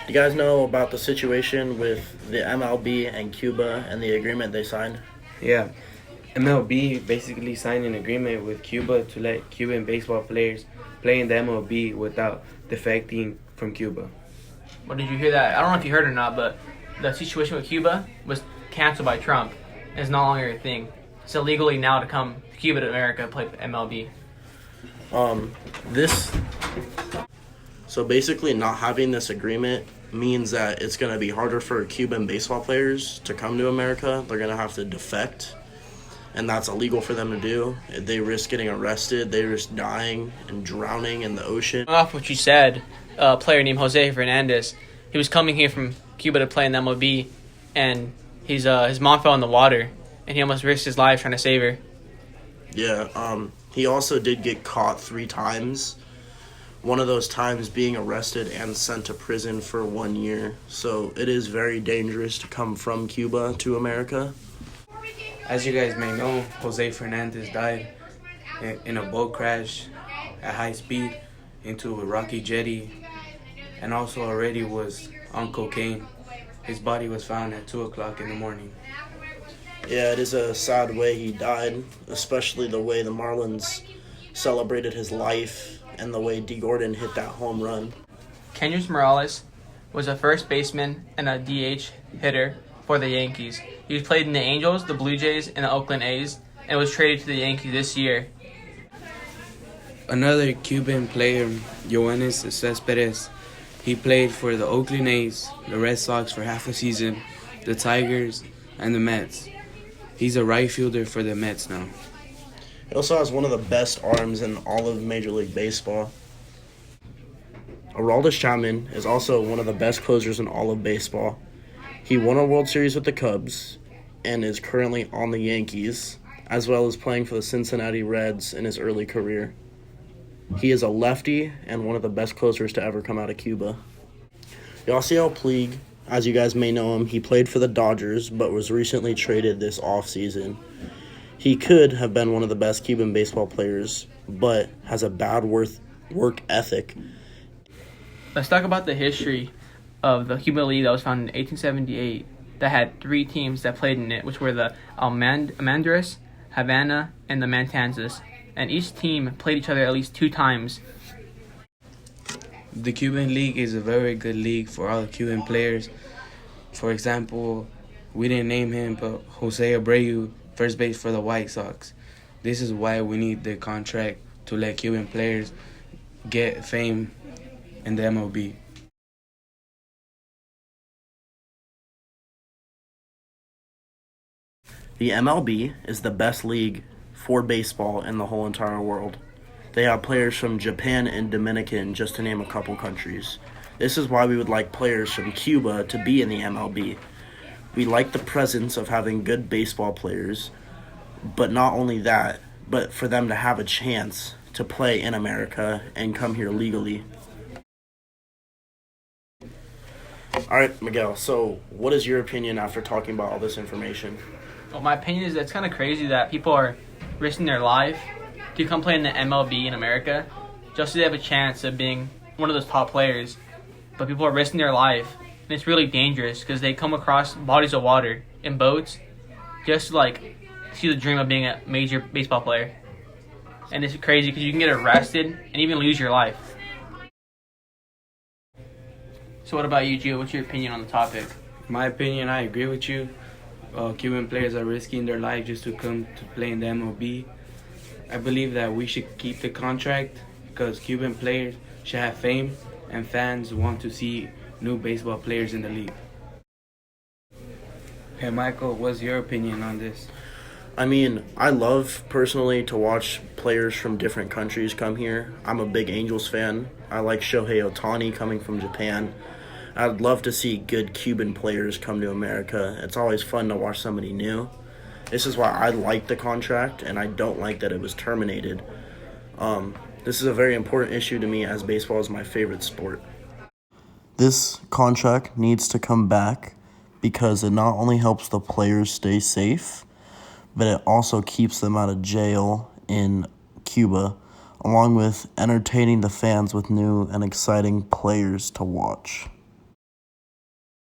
Do you guys know about the situation with the MLB and Cuba and the agreement they signed? Yeah, MLB basically signed an agreement with Cuba to let Cuban baseball players play in the MLB without defecting from Cuba. Well, did you hear that? I don't know if you heard or not, but the situation with Cuba was canceled by Trump. It's no longer a thing. It's illegally now to come to Cuba to America play MLB. This So basically, not having this agreement means that it's going to be harder for Cuban baseball players to come to America. They're going to have to defect, and that's illegal for them to do. They risk getting arrested. They risk dying and drowning in the ocean. Off what you said, a player named Jose Fernandez, he was coming here from Cuba to play in the MLB, and his mom fell in the water, and he almost risked his life trying to save her. Yeah, he also did get caught 3 times. One of those times being arrested and sent to prison for 1 year. So it is very dangerous to come from Cuba to America. As you guys may know, Jose Fernandez died in a boat crash at high speed into a rocky jetty, and also already was on cocaine. His body was found at 2 o'clock in the morning. Yeah, it is a sad way he died, especially the way the Marlins celebrated his life and the way D. Gordon hit that home run. Kendrys Morales was a first baseman and a DH hitter for the Yankees. He played in the Angels, the Blue Jays, and the Oakland A's, and was traded to the Yankees this year. Another Cuban player, Yoenis Cespedes, he played for the Oakland A's, the Red Sox for half a season, the Tigers, and the Mets. He's a right fielder for the Mets now. He also has one of the best arms in all of Major League Baseball. Aroldis Chapman is also one of the best closers in all of baseball. He won a World Series with the Cubs and is currently on the Yankees, as well as playing for the Cincinnati Reds in his early career. He is a lefty and one of the best closers to ever come out of Cuba. Yasiel Puig, as you guys may know him, he played for the Dodgers but was recently traded this offseason. He could have been one of the best Cuban baseball players, but has a bad work ethic. Let's talk about the history of the Cuban League that was founded in 1878 that had 3 teams that played in it, which were the Almendras, Havana, and the Matanzas. And each team played each other at least 2 times. The Cuban League is a very good league for all the Cuban players. For example, we didn't name him, but Jose Abreu, first base for the White Sox. This is why we need the contract to let Cuban players get fame in the MLB. The MLB is the best league for baseball in the whole entire world. They have players from Japan and Dominican, just to name a couple countries. This is why we would like players from Cuba to be in the MLB. We like the presence of having good baseball players, but not only that, but for them to have a chance to play in America and come here legally. All right, Miguel, so what is your opinion after talking about all this information? Well, my opinion is that it's kind of crazy that people are risking their life to come play in the MLB in America just so they have a chance of being one of those top players. But people are risking their life, and it's really dangerous because they come across bodies of water in boats just to see the dream of being a major baseball player. And it's crazy because you can get arrested and even lose your life. So what about you, Gio? What's your opinion on the topic? My opinion, I agree with you. Cuban players are risking their life just to come to play in the MLB. I believe that we should keep the contract because Cuban players should have fame and fans want to see new baseball players in the league. Hey, Michael, what's your opinion on this? I mean, I love personally to watch players from different countries come here. I'm a big Angels fan. I like Shohei Ohtani coming from Japan. I'd love to see good Cuban players come to America. It's always fun to watch somebody new. This is why I like the contract, and I don't like that it was terminated. This is a very important issue to me as baseball is my favorite sport. This contract needs to come back because it not only helps the players stay safe, but it also keeps them out of jail in Cuba, along with entertaining the fans with new and exciting players to watch.